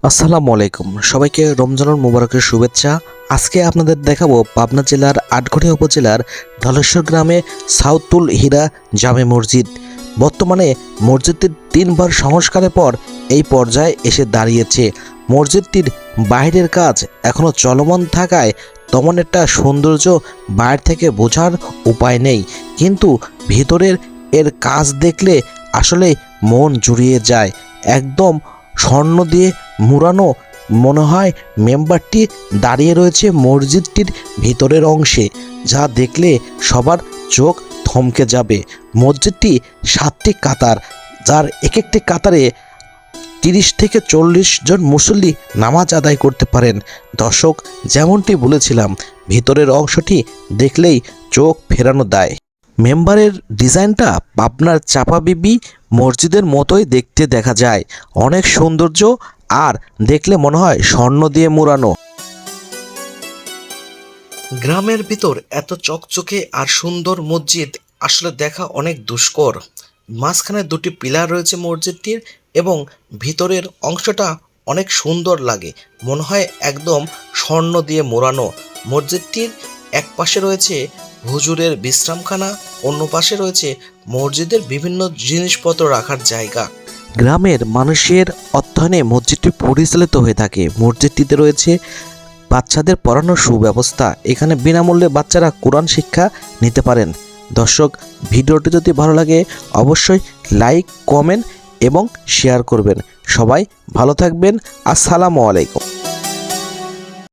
আসসালামু আলাইকুম, সবাইকে রমজানুল মুবারকের শুভেচ্ছা। আজকে আপনাদের দেখাবো পাবনা জেলার আটঘরিয়া উপজেলার ধলেশ্বর গ্রামে সাউতুল হীরা জামে মসজিদ। বর্তমানে মসজিদটির 3বার সংস্কারের পর এই পর্যায়ে এসে দাঁড়িয়েছে। মসজিদটির বাইরের কাজ এখনও চলমান থাকায় তেমন একটা সৌন্দর্য বাইরে থেকে বোঝার উপায় নেই, কিন্তু ভিতরের এর কাজ দেখলে আসলে মন জুড়িয়ে যায়। একদম স্বর্ণ দিয়ে মুড়ানো মনে হয় মেম্বারটি দাঁড়িয়ে রয়েছে মসজিদটির ভিতরের অংশে, যা দেখলে সবার চোখ থমকে যাবে। মসজিদটি 7টি কাতার, যার এক একটি কাতারে 30 থেকে 40 জন মুসল্লি নামাজ আদায় করতে পারেন। দর্শক, যেমনটি বলেছিলাম, ভিতরের অংশটি দেখলেই চোখ ফেরানো দেয়। মেম্বারের ডিজাইনটা পাবনার চাপা বিবি মসজিদের মতোই দেখতে দেখা যায়। অনেক সৌন্দর্য, আর দেখলে মনে হয় স্বর্ণ দিয়ে মুড়ানো। গ্রামের ভিতর এত চকচকে আর সুন্দর মসজিদ আসলে দেখা অনেক দুষ্কর। মাঝখানে 2টি পিলার রয়েছে মসজিদটির, এবং ভিতরের অংশটা অনেক সুন্দর লাগে, মনে হয় একদম স্বর্ণ দিয়ে মোড়ানো। মসজিদটির এক পাশে রয়েছে হুজুরের বিশ্রামখানা, অন্য পাশে রয়েছে মসজিদের বিভিন্ন জিনিসপত্র রাখার জায়গা। গ্রামের মানুষের অর্থায়নে মসজিদটি পরিচালিত হয়ে থাকে। মসজিদটিতে রয়েছে বাচ্চাদের পড়ানোর সুব্যবস্থা। এখানে বিনামূল্যে বাচ্চারা কোরআন শিক্ষা নিতে পারেন। দর্শক, ভিডিওটি যদি ভালো লাগে অবশ্যই লাইক, কমেন্ট এবং শেয়ার করবেন। সবাই ভালো থাকবেন। আসসালামু আলাইকুম।